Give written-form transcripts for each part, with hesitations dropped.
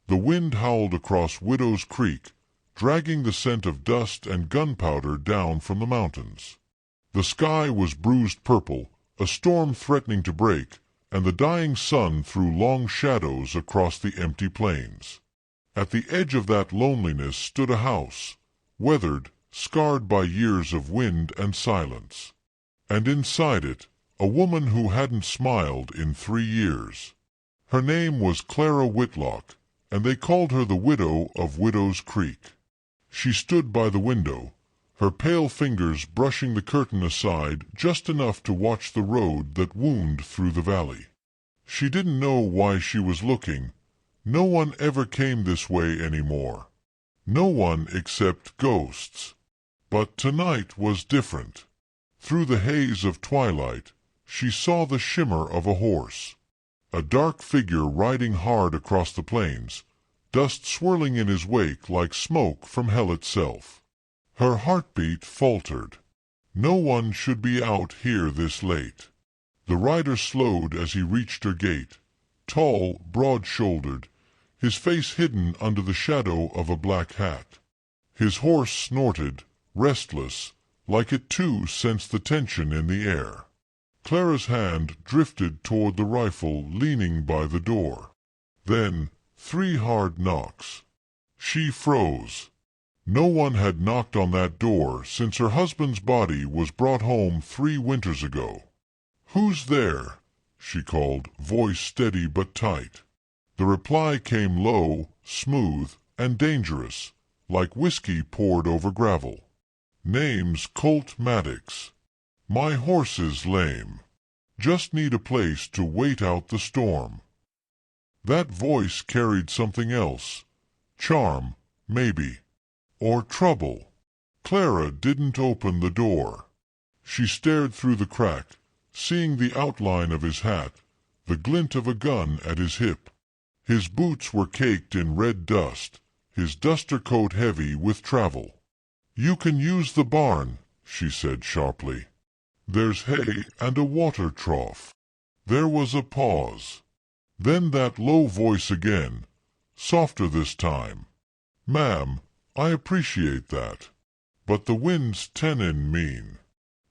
The wind howled across Widow's Creek, dragging the scent of dust and gunpowder down from the mountains. The sky was bruised purple, a storm threatening to break, and the dying sun threw long shadows across the empty plains. At the edge of that loneliness stood a house, weathered, scarred by years of wind and silence. And inside it, a woman who hadn't smiled in 3 years. Her name was Clara Whitlock, and they called her the widow of Widow's Creek. She stood by the window, her pale fingers brushing the curtain aside just enough to watch the road that wound through the valley. She didn't know why she was looking. No one ever came this way anymore. No one except ghosts. But tonight was different. Through the haze of twilight, she saw the shimmer of a horse. A dark figure riding hard across the plains, dust swirling in his wake like smoke from hell itself. Her heartbeat faltered. No one should be out here this late. The rider slowed as he reached her gate, tall, broad-shouldered, his face hidden under the shadow of a black hat. His horse snorted, restless, like it too sensed the tension in the air. Clara's hand drifted toward the rifle leaning by the door. Then 3 hard knocks. She froze. No one had knocked on that door since her husband's body was brought home 3 winters ago. "Who's there?" she called, voice steady but tight. The reply came low, smooth, and dangerous, like whiskey poured over gravel. "Name's Colt Maddox. My horse is lame. Just need a place to wait out the storm." That voice carried something else. Charm, maybe. Or trouble. Clara didn't open the door. She stared through the crack, seeing the outline of his hat, the glint of a gun at his hip. His boots were caked in red dust, his duster coat heavy with travel. "You can use the barn," she said sharply. "There's hay and a water trough." There was a pause. Then that low voice again, softer this time. "Ma'am, I appreciate that. But the wind's tennin' mean.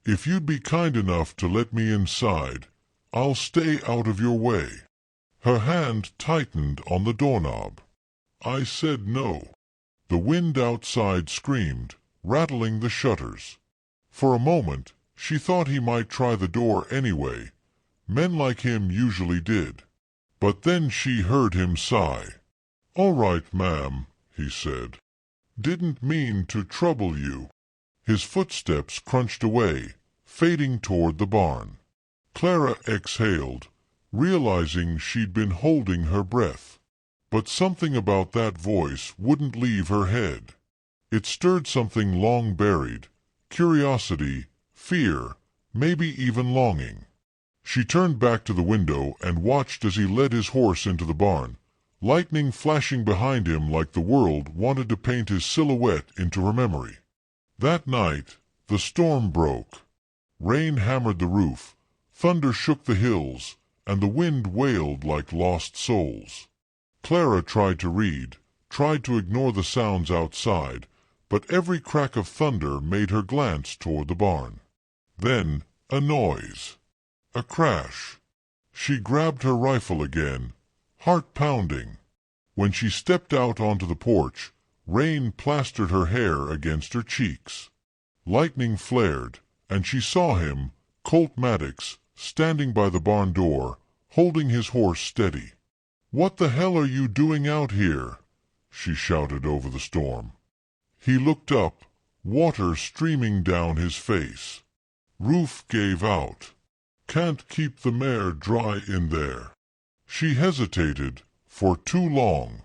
If you'd be kind enough to let me inside, I'll stay out of your way." Her hand tightened on the doorknob. I said no. The wind outside screamed, rattling the shutters. For a moment, she thought he might try the door anyway. Men like him usually did. But then she heard him sigh. "All right, ma'am," he said. "Didn't mean to trouble you." His footsteps crunched away, fading toward the barn. Clara exhaled, realizing she'd been holding her breath. But something about that voice wouldn't leave her head. It stirred something long buried, curiosity, fear, maybe even longing. She turned back to the window and watched as he led his horse into the barn, lightning flashing behind him like the world wanted to paint his silhouette into her memory. That night, the storm broke. Rain hammered the roof, thunder shook the hills, and the wind wailed like lost souls. Clara tried to read, tried to ignore the sounds outside, but every crack of thunder made her glance toward the barn. Then a noise. A crash. She grabbed her rifle again, heart pounding. When she stepped out onto the porch, rain plastered her hair against her cheeks. Lightning flared, and she saw him, Colt Maddox, standing by the barn door, holding his horse steady. "What the hell are you doing out here?" she shouted over the storm. He looked up, water streaming down his face. Roof gave out. "Can't keep the mare dry in there." She hesitated, for too long.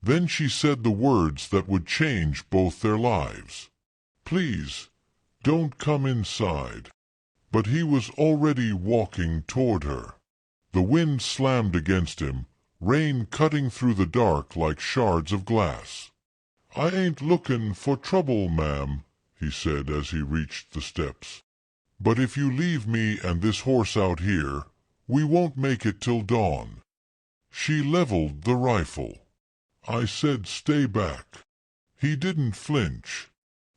Then she said the words that would change both their lives. "Please, don't come inside." But he was already walking toward her. The wind slammed against him, rain cutting through the dark like shards of glass. "I ain't lookin' for trouble, ma'am," he said as he reached the steps. "But if you leave me and this horse out here, we won't make it till dawn." She leveled the rifle. I said stay back. He didn't flinch.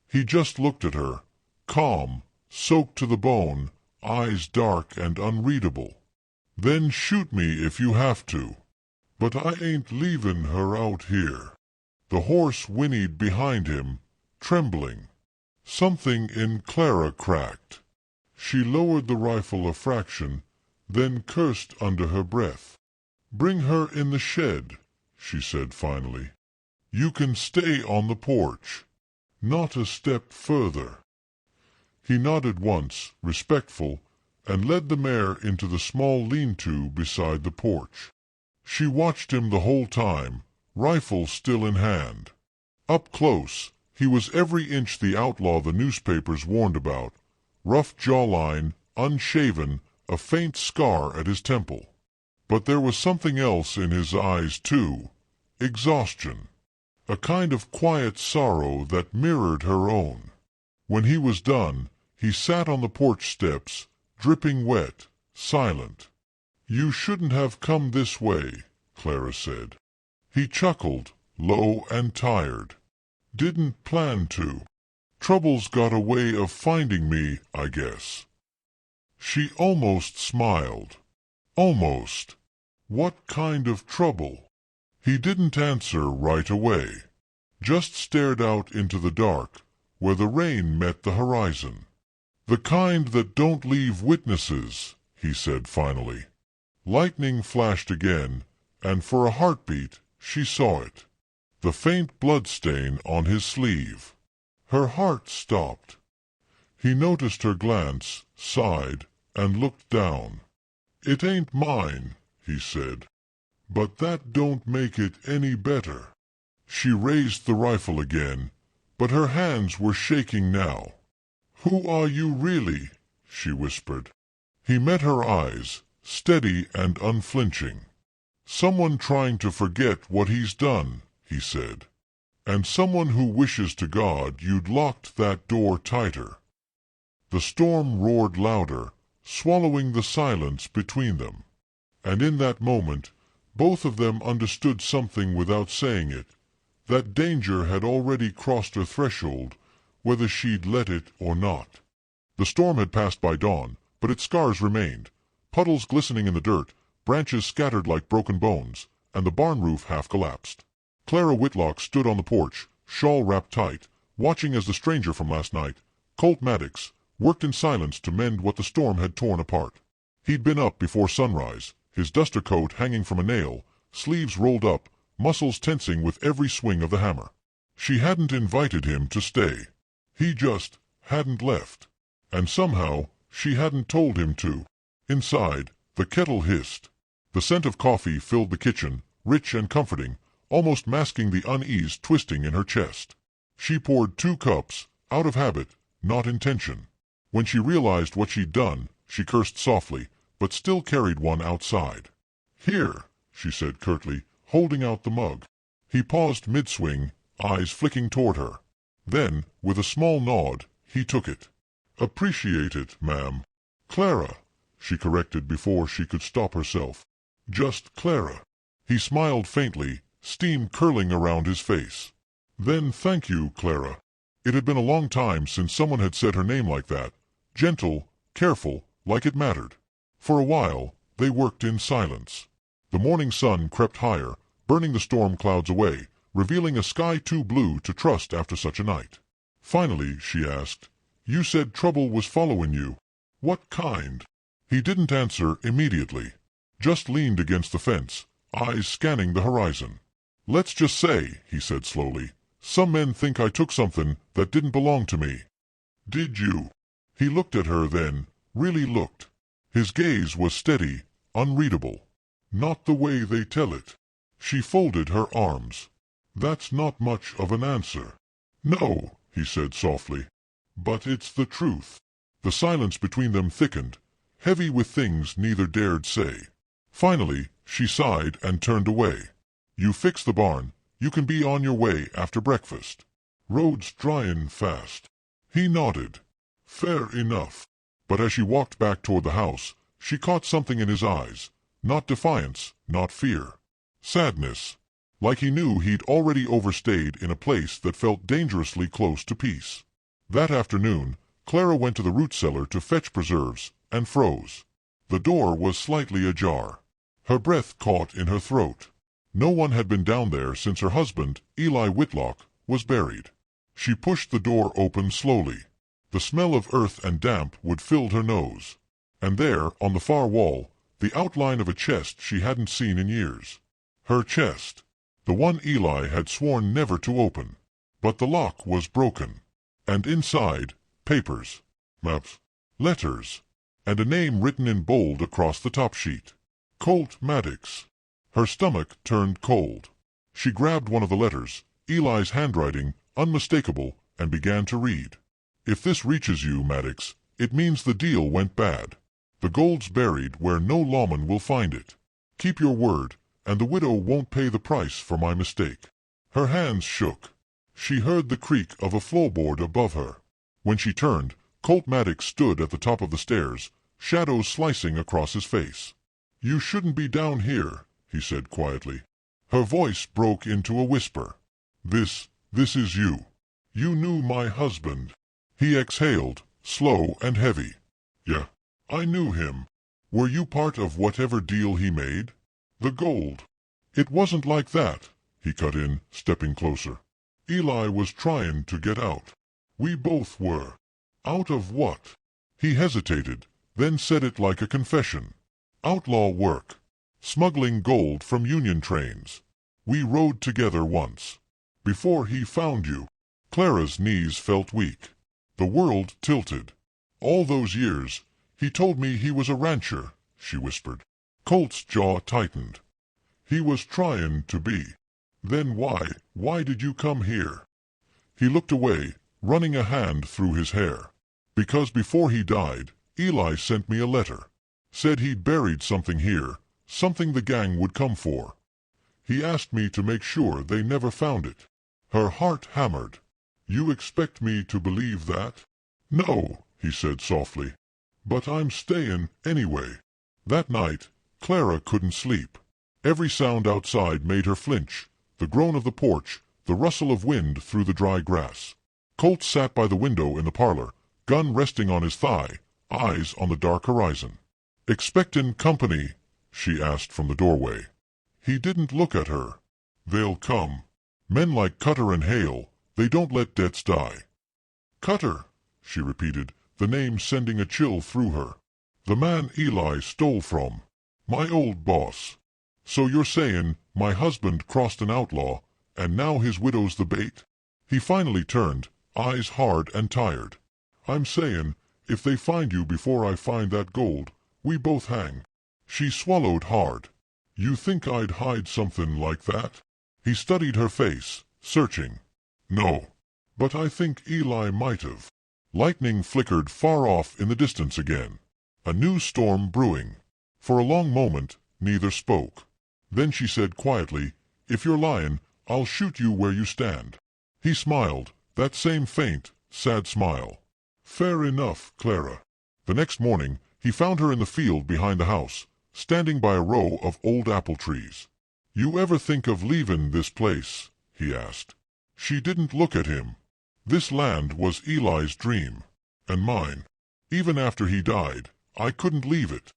He just looked at her, calm, soaked to the bone, eyes dark and unreadable. Then shoot me if you have to. But I ain't leavin' her out here. The horse whinnied behind him, trembling. Something in Clara cracked. She lowered the rifle a fraction, then cursed under her breath. "Bring her in the shed," she said finally. "You can stay on the porch. Not a step further." He nodded once, respectful, and led the mare into the small lean-to beside the porch. She watched him the whole time, rifle still in hand. Up close, he was every inch the outlaw the newspapers warned about, rough jawline, unshaven, a faint scar at his temple. But there was something else in his eyes, too. Exhaustion. A kind of quiet sorrow that mirrored her own. When he was done, he sat on the porch steps, dripping wet, silent. "You shouldn't have come this way," Clara said. He chuckled, low and tired. "Didn't plan to. Trouble's got a way of finding me, I guess." She almost smiled. Almost. What kind of trouble? He didn't answer right away. Just stared out into the dark, where the rain met the horizon. "The kind that don't leave witnesses," he said finally. Lightning flashed again, and for a heartbeat she saw it. The faint blood stain on his sleeve. Her heart stopped. He noticed her glance, sighed, and looked down. "It ain't mine," he said. "But that don't make it any better." She raised the rifle again, but her hands were shaking now. "Who are you really?" she whispered. He met her eyes, steady and unflinching. "Someone trying to forget what he's done," he said. "And someone who wishes to God you'd locked that door tighter." The storm roared louder, swallowing the silence between them. And in that moment, both of them understood something without saying it, that danger had already crossed her threshold, whether she'd let it or not. The storm had passed by dawn, but its scars remained, puddles glistening in the dirt, branches scattered like broken bones, and the barn roof half collapsed. Clara Whitlock stood on the porch, shawl wrapped tight, watching as the stranger from last night, Colt Maddox, worked in silence to mend what the storm had torn apart. He'd been up before sunrise, his duster coat hanging from a nail, sleeves rolled up, muscles tensing with every swing of the hammer. She hadn't invited him to stay. He just hadn't left. And somehow she hadn't told him to. Inside, the kettle hissed. The scent of coffee filled the kitchen, rich and comforting, almost masking the unease twisting in her chest. She poured 2 cups, out of habit, not intention. When she realized what she'd done, she cursed softly, but still carried one outside. "Here," she said curtly, holding out the mug. He paused mid-swing, eyes flicking toward her. Then, with a small nod, he took it. "Appreciate it, ma'am." "Clara," she corrected before she could stop herself. "Just Clara." He smiled faintly, steam curling around his face. "Then thank you, Clara." It had been a long time since someone had said her name like that, gentle, careful, like it mattered. For a while, they worked in silence. The morning sun crept higher, burning the storm clouds away, revealing a sky too blue to trust after such a night. Finally, she asked, "You said trouble was following you. What kind?" He didn't answer immediately, just leaned against the fence, eyes scanning the horizon. "Let's just say," he said slowly, "some men think I took something that didn't belong to me." "Did you?" He looked at her then, really looked. His gaze was steady, unreadable. "Not the way they tell it." She folded her arms. "That's not much of an answer." "No," he said softly, "but it's the truth." The silence between them thickened, heavy with things neither dared say. Finally, she sighed and turned away. "You fix the barn. You can be on your way after breakfast. Road's dryin' fast." He nodded. "Fair enough." But as she walked back toward the house, she caught something in his eyes. Not defiance, not fear. Sadness. like he knew he'd already overstayed in a place that felt dangerously close to peace. That afternoon, Clara went to the root cellar to fetch preserves, and froze. The door was slightly ajar. Her breath caught in her throat. No one had been down there since her husband, Eli Whitlock, was buried. She pushed the door open slowly. The smell of earth and damp would filled her nose. And there, on the far wall, the outline of a chest she hadn't seen in years. Her chest. The one Eli had sworn never to open. But the lock was broken. And inside, papers, maps, letters, and a name written in bold across the top sheet. Colt Maddox. Her stomach turned cold. She grabbed one of the letters, Eli's handwriting, unmistakable, and began to read. If this reaches you, Maddox, it means the deal went bad. The gold's buried where no lawman will find it. Keep your word, and the widow won't pay the price for my mistake. Her hands shook. She heard the creak of a floorboard above her. When she turned, Colt Maddox stood at the top of the stairs, shadows slicing across his face. "You shouldn't be down here," he said quietly. Her voice broke into a whisper. This is you. You knew my husband." He exhaled, slow and heavy. "Yeah, I knew him. Were you part of whatever deal he made? The gold." "It wasn't like that," he cut in, stepping closer. "Eli was trying to get out. We both were." "Out of what?" He hesitated, then said it like a confession. "Outlaw work. Smuggling gold from Union trains. We rode together once. Before he found you." Clara's knees felt weak. The world tilted. "All those years, he told me he was a rancher," she whispered. Colt's jaw tightened. "He was trying to be. Then why did you come here?" He looked away, running a hand through his hair. "Because before he died, Eli sent me a letter. Said he'd buried something here, something the gang would come for. He asked me to make sure they never found it." Her heart hammered. "You expect me to believe that?" "No," he said softly. "But I'm staying anyway." That night, Clara couldn't sleep. Every sound outside made her flinch, the groan of the porch, the rustle of wind through the dry grass. Colt sat by the window in the parlor, gun resting on his thigh, eyes on the dark horizon. "Expectin' company?" she asked from the doorway. He didn't look at her. "They'll come. Men like Cutter and Hale, they don't let debts die." "Cutter," she repeated, the name sending a chill through her. "The man Eli stole from. My old boss. So you're saying my husband crossed an outlaw, and now his widow's the bait?" He finally turned, eyes hard and tired. "I'm saying, if they find you before I find that gold, we both hang." She swallowed hard. "You think I'd hide something like that?" He studied her face, searching. "No. But I think Eli might have." Lightning flickered far off in the distance again. A new storm brewing. For a long moment, neither spoke. Then she said quietly, "If you're lying, I'll shoot you where you stand." He smiled, that same faint, sad smile. "Fair enough, Clara." The next morning, he found her in the field behind the house, standing by a row of old apple trees. "You ever think of leaving this place?" he asked. She didn't look at him. This land was Eli's dream. And mine. Even after he died, I couldn't leave it.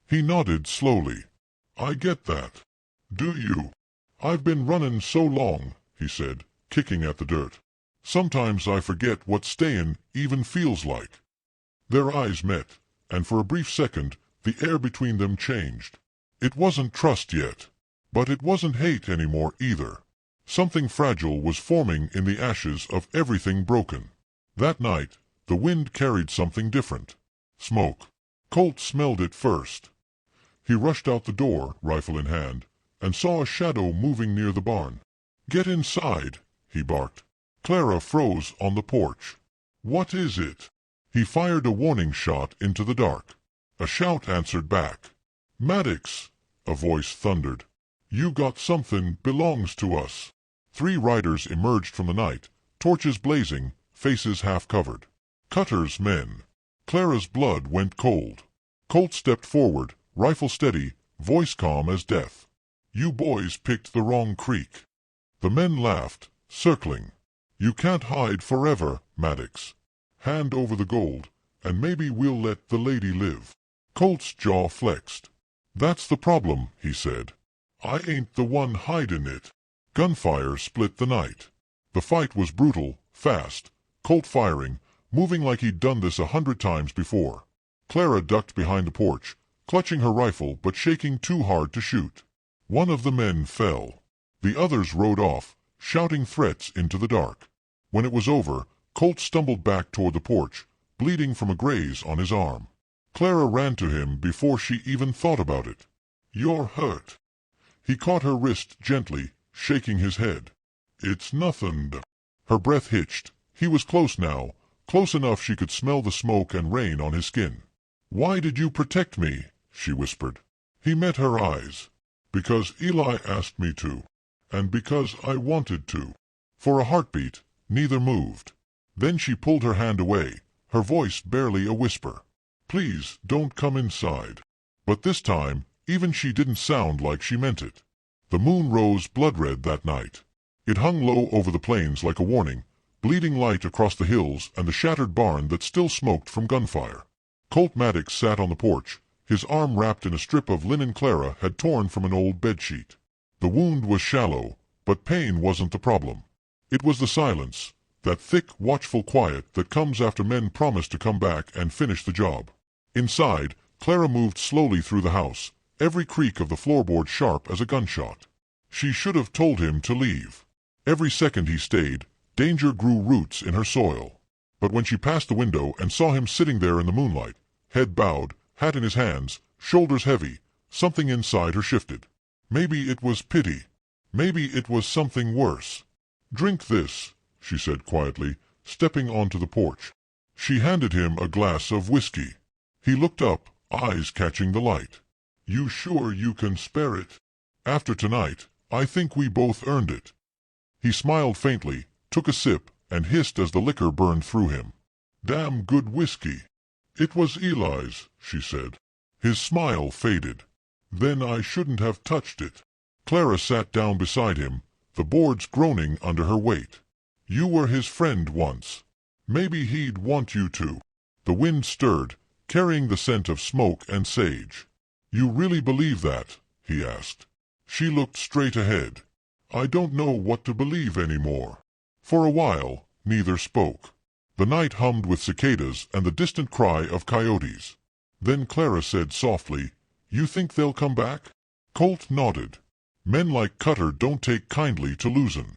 He nodded slowly. "I get that. Do you?" "I've been running so long," he said, kicking at the dirt. "Sometimes I forget what staying even feels like." Their eyes met, and for a brief second, the air between them changed. It wasn't trust yet. But it wasn't hate anymore either. Something fragile was forming in the ashes of everything broken. That night, the wind carried something different. Smoke. Colt smelled it first. He rushed out the door, rifle in hand, and saw a shadow moving near the barn. "Get inside," he barked. Clara froze on the porch. "What is it?" He fired a warning shot into the dark. A shout answered back. "Maddox," a voice thundered. "You got something belongs to us." 3 riders emerged from the night, torches blazing, faces half covered. Cutter's men. Clara's blood went cold. Colt stepped forward, rifle steady, voice calm as death. You boys picked the wrong creek." The men laughed, circling. "You can't hide forever, Maddox. Hand over the gold, and maybe we'll let the lady live." Colt's jaw flexed. "That's the problem," he said. "I ain't the one hiding it." Gunfire split the night. The fight was brutal, fast, Colt firing, moving like he'd done this 100 times before. Clara ducked behind the porch, clutching her rifle but shaking too hard to shoot. One of the men fell. The others rode off, shouting threats into the dark. When it was over, Colt stumbled back toward the porch, bleeding from a graze on his arm. Clara ran to him before she even thought about it. "You're hurt." He caught her wrist gently, shaking his head. "It's nothing." Her breath hitched. He was close now, close enough she could smell the smoke and rain on his skin. "Why did you protect me?" she whispered. He met her eyes. "Because Eli asked me to. And because I wanted to." For a heartbeat, neither moved. Then she pulled her hand away, her voice barely a whisper. "Please, don't come inside." But this time, even she didn't sound like she meant it. The moon rose blood-red that night. It hung low over the plains like a warning, bleeding light across the hills and the shattered barn that still smoked from gunfire. Colt Maddox sat on the porch, his arm wrapped in a strip of linen Clara had torn from an old bedsheet. The wound was shallow, but pain wasn't the problem. It was the silence, that thick, watchful quiet that comes after men promise to come back and finish the job. Inside, Clara moved slowly through the house, every creak of the floorboard sharp as a gunshot. She should have told him to leave. Every second he stayed, danger grew roots in her soil. But when she passed the window and saw him sitting there in the moonlight, head bowed, hat in his hands, shoulders heavy, something inside her shifted. Maybe it was pity. Maybe it was something worse. "Drink this," she said quietly, stepping onto the porch. She handed him a glass of whiskey. He looked up, eyes catching the light. "You sure you can spare it?" "After tonight, I think we both earned it." He smiled faintly, took a sip, and hissed as the liquor burned through him. "Damn good whiskey." "It was Eli's," she said. His smile faded. "Then I shouldn't have touched it." Clara sat down beside him, the boards groaning under her weight. "You were his friend once. Maybe he'd want you to." The wind stirred, carrying the scent of smoke and sage. "You really believe that?" he asked. She looked straight ahead. "I don't know what to believe anymore." For a while, neither spoke. The night hummed with cicadas and the distant cry of coyotes. Then Clara said softly, "You think they'll come back?" Colt nodded. "Men like Cutter don't take kindly to losing.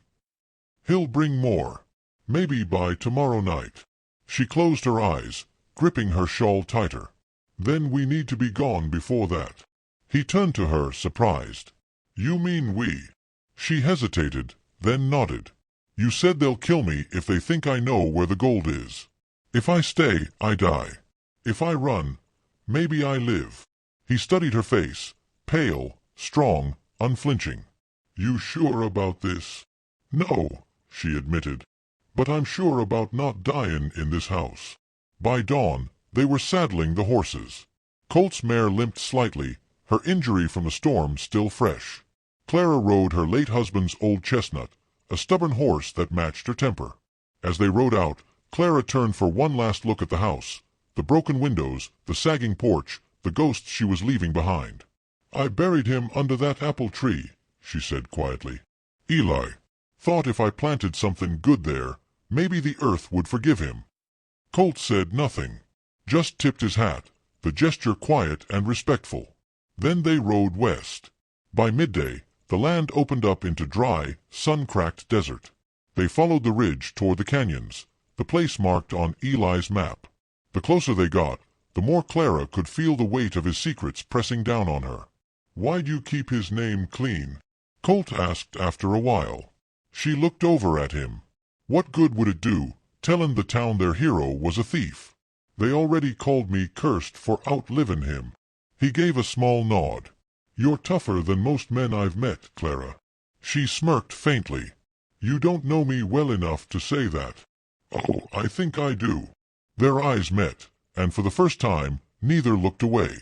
He'll bring more. Maybe by tomorrow night." She closed her eyes, gripping her shawl tighter. "Then we need to be gone before that." He turned to her, surprised. "You mean we?" She hesitated, then nodded. "You said they'll kill me if they think I know where the gold is. If I stay, I die. If I run, maybe I live." He studied her face, pale, strong, unflinching. "You sure about this?" "No," she admitted. "But I'm sure about not dying in this house." By dawn, they were saddling the horses. Colt's mare limped slightly, her injury from the storm still fresh. Clara rode her late husband's old chestnut, a stubborn horse that matched her temper. As they rode out, Clara turned for one last look at the house, the broken windows, the sagging porch, the ghosts she was leaving behind. "I buried him under that apple tree," she said quietly. "Eli thought if I planted something good there, maybe the earth would forgive him." Colt said nothing, just tipped his hat, the gesture quiet and respectful. Then they rode west. By midday, the land opened up into dry, sun-cracked desert. They followed the ridge toward the canyons, the place marked on Eli's map. The closer they got, the more Clara could feel the weight of his secrets pressing down on her. "Why'd you keep his name clean?" Colt asked after a while. She looked over at him. "What good would it do, telling the town their hero was a thief? They already called me cursed for outliving him." He gave a small nod. "You're tougher than most men I've met, Clara." She smirked faintly. "You don't know me well enough to say that." "Oh, I think I do." Their eyes met, and for the first time, neither looked away.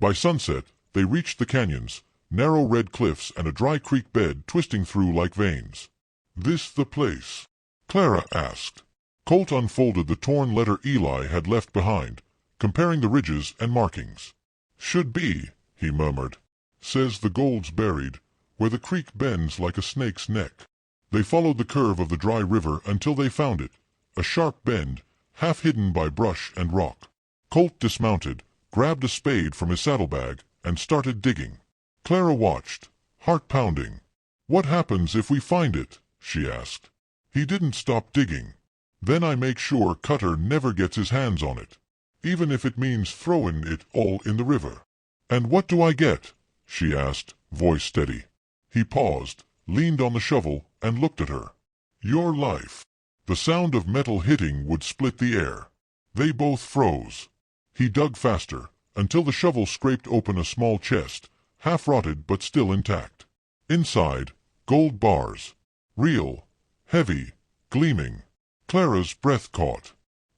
By sunset, they reached the canyons, narrow red cliffs and a dry creek bed twisting through like veins. "This the place?" Clara asked. Colt unfolded the torn letter Eli had left behind, comparing the ridges and markings. "Should be," he murmured. "Says the gold's buried, where the creek bends like a snake's neck." They followed the curve of the dry river until they found it, a sharp bend, half hidden by brush and rock. Colt dismounted, grabbed a spade from his saddlebag, and started digging. Clara watched, heart pounding. "What happens if we find it?" she asked. He didn't stop digging. "Then I make sure Cutter never gets his hands on it, even if it means throwing it all in the river." "And what do I get?" she asked, voice steady. He paused, leaned on the shovel, and looked at her. "Your life." The sound of metal hitting would split the air. They both froze. He dug faster, until the shovel scraped open a small chest, half-rotted but still intact. Inside, gold bars. Real, heavy, gleaming. Clara's breath caught.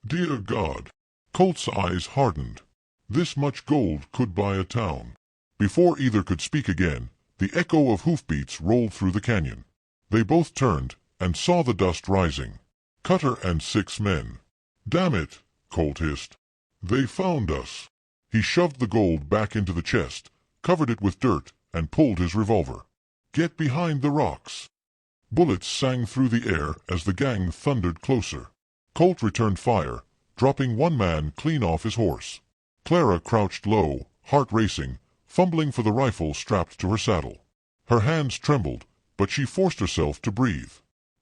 "Dear God!" Colt's eyes hardened. This much gold could buy a town. Before either could speak again, the echo of hoofbeats rolled through the canyon. They both turned and saw the dust rising. Cutter and 6 men. "Damn it!" Colt hissed. "They found us." He shoved the gold back into the chest, covered it with dirt, and pulled his revolver. "Get behind the rocks." Bullets sang through the air as the gang thundered closer. Colt returned fire, dropping one man clean off his horse. Clara crouched low, heart racing, fumbling for the rifle strapped to her saddle. Her hands trembled, but she forced herself to breathe.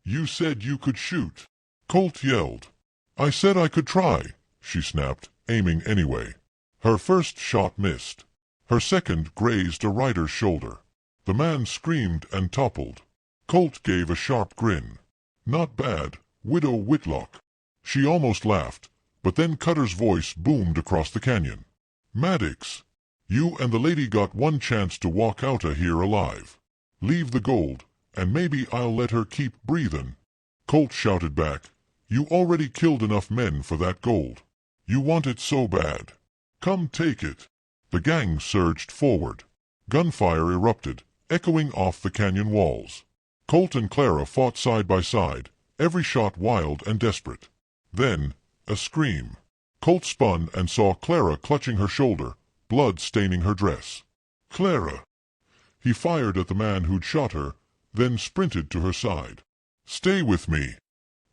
"You said you could shoot," Colt yelled. "I said I could try," she snapped, aiming anyway. Her first shot missed. Her second grazed a rider's shoulder. The man screamed and toppled. Colt gave a sharp grin. "Not bad, Widow Whitlock." She almost laughed, but then Cutter's voice boomed across the canyon. "Maddox, you and the lady got one chance to walk outta here alive. Leave the gold, and maybe I'll let her keep breathin'." Colt shouted back, "You already killed enough men for that gold. You want it so bad. Come take it." The gang surged forward. Gunfire erupted, echoing off the canyon walls. Colt and Clara fought side by side, every shot wild and desperate. Then, a scream. Colt spun and saw Clara clutching her shoulder, blood staining her dress. "Clara!" He fired at the man who'd shot her, then sprinted to her side. "Stay with me."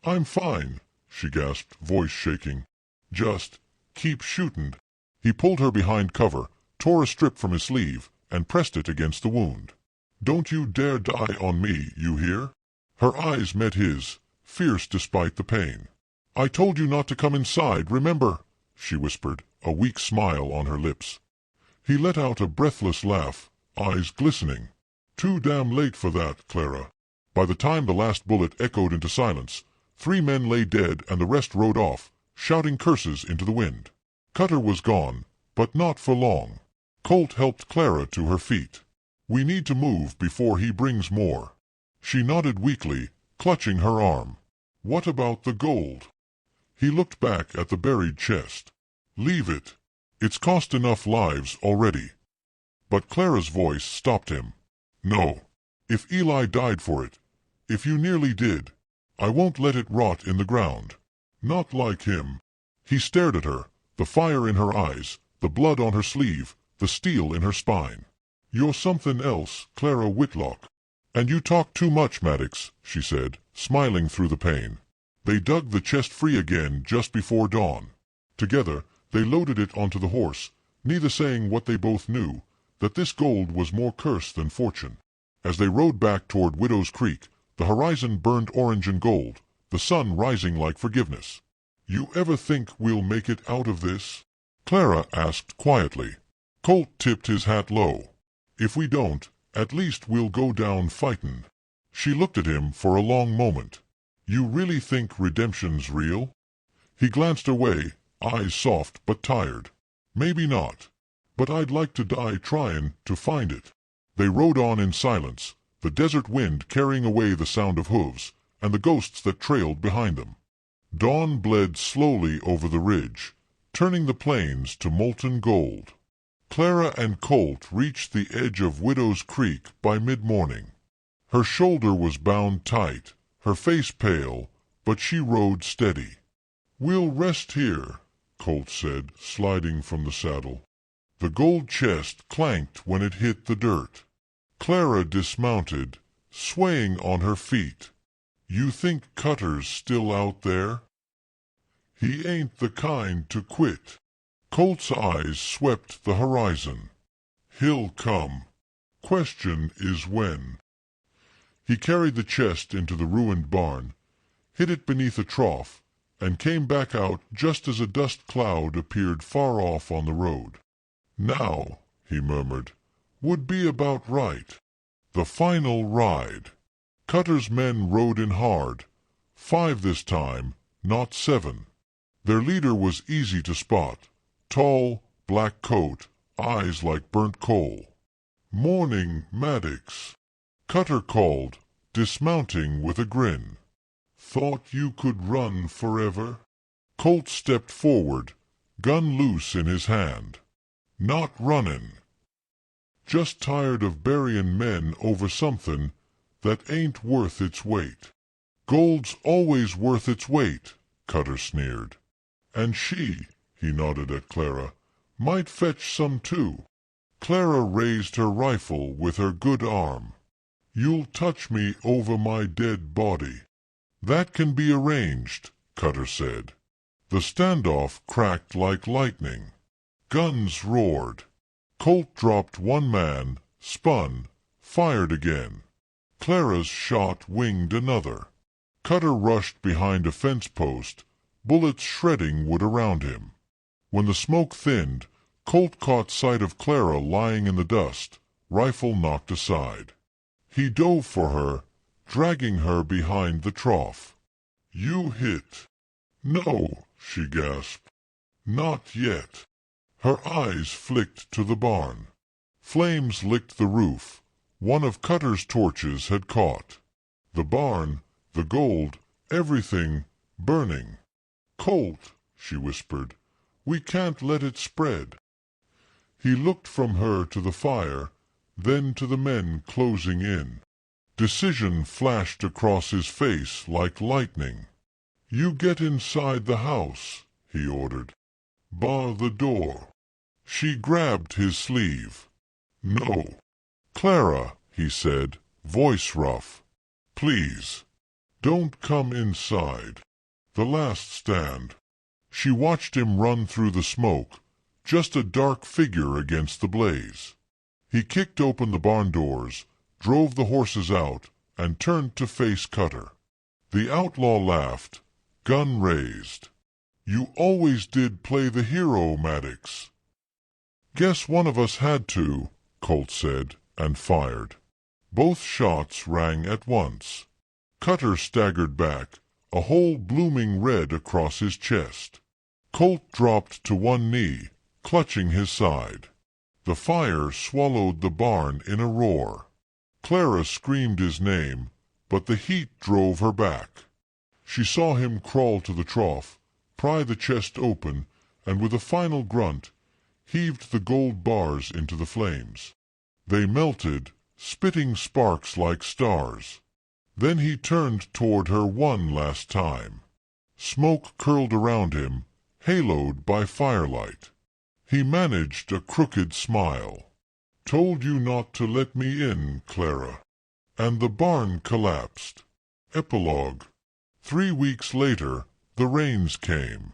"I'm fine," she gasped, voice shaking. "Just keep shooting." He pulled her behind cover, tore a strip from his sleeve, and pressed it against the wound. "Don't you dare die on me, you hear?" Her eyes met his, fierce despite the pain. "I told you not to come inside, remember?" she whispered, a weak smile on her lips. He let out a breathless laugh, eyes glistening. "Too damn late for that, Clara." By the time the last bullet echoed into silence, 3 men lay dead and the rest rode off, shouting curses into the wind. Cutter was gone, but not for long. Colt helped Clara to her feet. "We need to move before he brings more." She nodded weakly, clutching her arm. "What about the gold?" He looked back at the buried chest. "Leave it. It's cost enough lives already." But Clara's voice stopped him. "No. If Eli died for it, if you nearly did, I won't let it rot in the ground. Not like him." He stared at her, the fire in her eyes, the blood on her sleeve, the steel in her spine. "You're something else, Clara Whitlock." "And you talk too much, Maddox," she said, smiling through the pain. They dug the chest free again just before dawn. Together, they loaded it onto the horse, neither saying what they both knew, that this gold was more curse than fortune. As they rode back toward Widow's Creek, the horizon burned orange and gold, the sun rising like forgiveness. "You ever think we'll make it out of this?" Clara asked quietly. Colt tipped his hat low. "If we don't, at least we'll go down fightin'." She looked at him for a long moment. "You really think redemption's real?" He glanced away, eyes soft but tired. "Maybe not. But I'd like to die trying to find it." They rode on in silence, the desert wind carrying away the sound of hooves, and the ghosts that trailed behind them. Dawn bled slowly over the ridge, turning the plains to molten gold. Clara and Colt reached the edge of Widow's Creek by mid-morning. Her shoulder was bound tight, her face pale, but she rode steady. "We'll rest here," Colt said, sliding from the saddle. The gold chest clanked when it hit the dirt. Clara dismounted, swaying on her feet. "You think Cutter's still out there?" "He ain't the kind to quit." Colt's eyes swept the horizon. "He'll come. Question is when." He carried the chest into the ruined barn, hid it beneath a trough, and came back out just as a dust cloud appeared far off on the road. "Now," he murmured, "would be about right. The final ride." Cutter's men rode in hard, 5 this time, not 7. Their leader was easy to spot. Tall, black coat, eyes like burnt coal. "Morning, Maddox," Cutter called, dismounting with a grin. "Thought you could run forever?" Colt stepped forward, gun loose in his hand. "Not runnin'. Just tired of buryin' men over something that ain't worth its weight." "Gold's always worth its weight," Cutter sneered. "And she," he nodded at Clara, "might fetch some too." Clara raised her rifle with her good arm. "You'll touch me over my dead body." "That can be arranged," Cutter said. The standoff cracked like lightning. Guns roared. Colt dropped one man, spun, fired again. Clara's shot winged another. Cutter rushed behind a fence post, bullets shredding wood around him. When the smoke thinned, Colt caught sight of Clara lying in the dust, rifle knocked aside. He dove for her, dragging her behind the trough. "You hit." "No," she gasped. "Not yet." Her eyes flicked to the barn. Flames licked the roof. One of Cutter's torches had caught. The barn, the gold, everything burning. "Colt," she whispered, "we can't let it spread." He looked from her to the fire, then to the men closing in. Decision flashed across his face like lightning. "You get inside the house," he ordered. "Bar the door." She grabbed his sleeve. "No." "Clara," he said, voice rough, "please, don't come inside. The last stand." She watched him run through the smoke, just a dark figure against the blaze. He kicked open the barn doors, drove the horses out, and turned to face Cutter. The outlaw laughed, gun raised. "You always did play the hero, Maddox." "Guess one of us had to," Colt said, and fired. Both shots rang at once. Cutter staggered back, a hole blooming red across his chest. Colt dropped to one knee, clutching his side. The fire swallowed the barn in a roar. Clara screamed his name, but the heat drove her back. She saw him crawl to the trough, pry the chest open, and with a final grunt, heaved the gold bars into the flames. They melted, spitting sparks like stars. Then he turned toward her one last time. Smoke curled around him, haloed by firelight. He managed a crooked smile. "Told you not to let me in, Clara." And the barn collapsed. Epilogue. 3 weeks later, the rains came.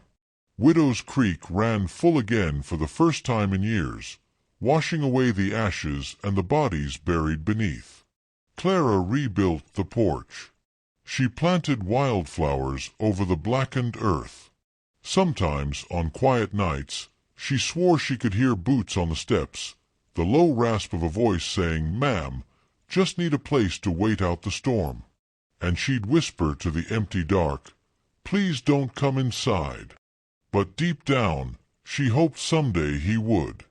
Widow's Creek ran full again for the first time in years, washing away the ashes and the bodies buried beneath. Clara rebuilt the porch. She planted wildflowers over the blackened earth. Sometimes, on quiet nights, she swore she could hear boots on the steps, the low rasp of a voice saying, "Ma'am, just need a place to wait out the storm." And she'd whisper to the empty dark, "Please don't come inside." But deep down, she hoped someday he would.